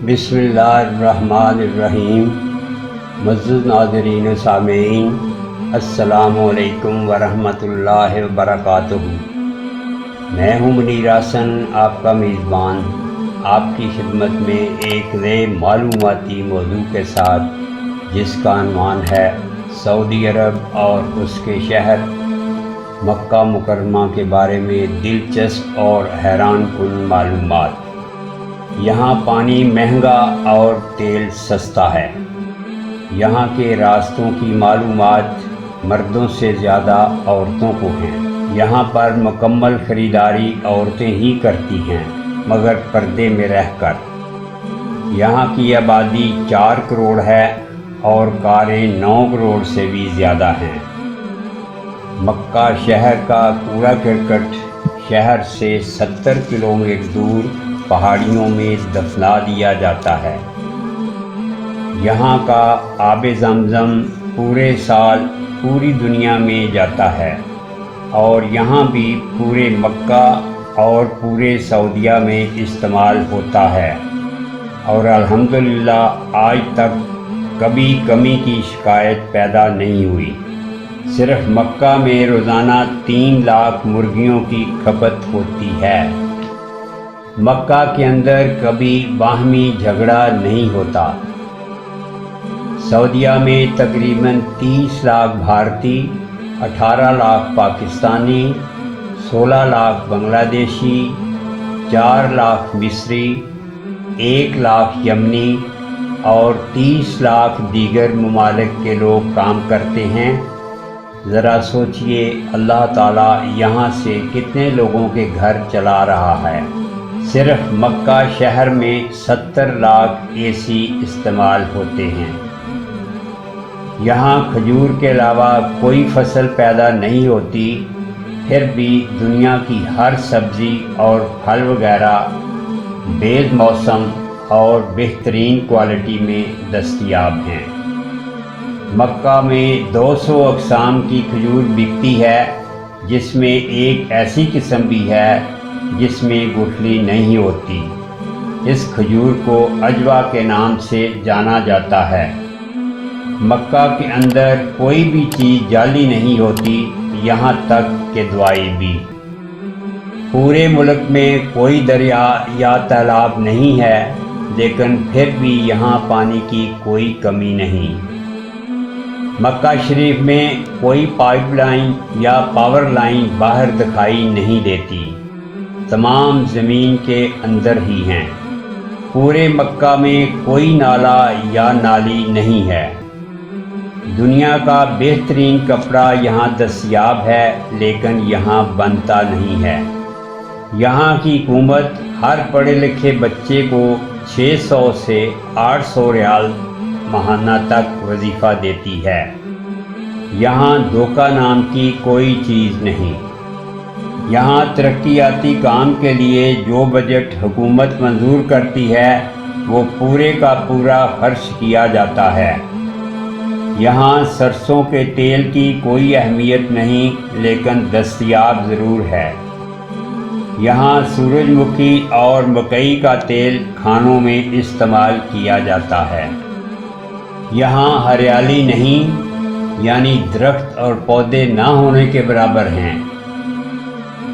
बिस्मिल्लाहिर्रहमानिर्रहीम। मुअज़्ज़ज़ नाज़रीन व सामीईन, अस्सलामु अलैकुम वरहमतुल्लाहि वबरकातुहू। मैं हूँ मुनीर हसन, आपका मेज़बान, आपकी खिदमत में एक नए मालूमाती मौजू के साथ, जिसका अन्वान है सऊदी अरब और उसके शहर मक्का मुकर्रमा के बारे में दिलचस्प और हैरान कुन मालूमात। यहाँ पानी महंगा और तेल सस्ता है। यहाँ के रास्तों की मालूमात मर्दों से ज़्यादा औरतों को हैं। यहाँ पर मुकम्मल ख़रीदारी औरतें ही करती हैं, मगर पर्दे में रहकर। यहाँ की आबादी 4 करोड़ है और कारें 9 करोड़ से भी ज़्यादा हैं। मक्का शहर का कूड़ा करकट शहर से 70 किलोमीटर दूर पहाड़ियों में दफना दिया जाता है। यहाँ का आब ज़मज़म पूरे साल पूरी दुनिया में जाता है और यहाँ भी पूरे मक्का और पूरे सऊदीया में इस्तेमाल होता है, और अल्हम्दुलिल्लाह आज तक कभी कमी की शिकायत पैदा नहीं हुई। सिर्फ मक्का में रोज़ाना 3 लाख मुर्गियों की खपत होती है। मक्का के अंदर कभी बाहमी झगड़ा नहीं होता। सऊदीया में तकरीबन 30 लाख भारतीय, 18 लाख पाकिस्तानी, 16 लाख बांग्लादेशी, 4 लाख मिस्री, 1 लाख यमनी और 30 लाख दीगर ममालिक के लोग काम करते हैं। ज़रा सोचिए, अल्लाह ताला यहाँ से कितने लोगों के घर चला रहा है। सिर्फ मक्का शहर में 70 लाख एसी इस्तेमाल होते हैं। यहाँ खजूर के अलावा कोई फसल पैदा नहीं होती, फिर भी दुनिया की हर सब्ज़ी और फल वगैरह बेज मौसम और बेहतरीन क्वालिटी में दस्तयाब हैं। मक्का में 200 अक़साम की खजूर बिकती है, जिसमें एक ऐसी किस्म भी है जिसमें गुठली नहीं होती। इस खजूर को अजवा के नाम से जाना जाता है। मक्का के अंदर कोई भी चीज़ जाली नहीं होती, यहाँ तक कि दवाई भी। पूरे मुल्क में कोई दरिया या तालाब नहीं है, लेकिन फिर भी यहाँ पानी की कोई कमी नहीं। मक्का शरीफ में कोई पाइपलाइन या पावर लाइन बाहर दिखाई नहीं देती, तमाम ज़मीन के अंदर ही हैं। पूरे मक्का में कोई नाला या नाली नहीं है। दुनिया का बेहतरीन कपड़ा यहाँ दस्तयाब है, लेकिन यहाँ बनता नहीं है। यहाँ की हुकूमत हर पढ़े लिखे बच्चे को 600 से 800 रियाल माहाना तक वजीफ़ा देती है। यहाँ धोखा नाम की कोई चीज़ नहीं। यहाँ तरक्याती काम के लिए जो बजट हुकूमत मंजूर करती है, वो पूरे का पूरा खर्च किया जाता है। यहाँ सरसों के तेल की कोई अहमियत नहीं, लेकिन दस्तयाब ज़रूर है। यहाँ सूरजमुखी और मकई का तेल खानों में इस्तेमाल किया जाता है। यहाँ हरियाली नहीं, यानी दरख्त और पौधे ना होने के बराबर हैं।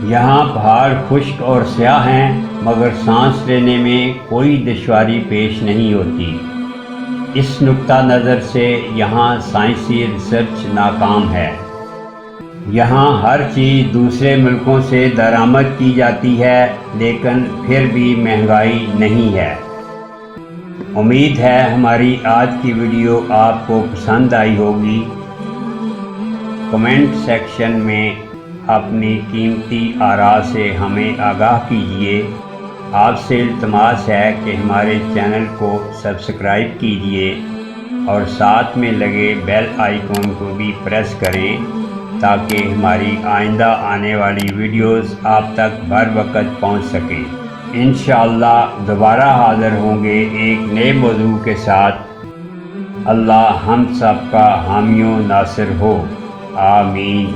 यहाँ पहाड़ खुश्क और स्याह हैं, मगर सांस लेने में कोई दुश्वारी पेश नहीं होती। इस नुक्ता नज़र से यहाँ साइंसी रिसर्च नाकाम है। यहाँ हर चीज़ दूसरे मुल्कों से दरामद की जाती है, लेकिन फिर भी महंगाई नहीं है। उम्मीद है हमारी आज की वीडियो आपको पसंद आई होगी। कमेंट सेक्शन में अपनी कीमती आरा से हमें आगाह कीजिए। आपसे इल्तमास है कि हमारे चैनल को सब्सक्राइब कीजिए और साथ में लगे बेल आइकॉन को भी प्रेस करें, ताकि हमारी आइंदा आने वाली वीडियोस आप तक बर वक्त पहुँच सकें। इंशाअल्लाह दोबारा हाज़िर होंगे एक नए मौजू के साथ। अल्लाह हम सब का हामियों नासिर हो। आमीन।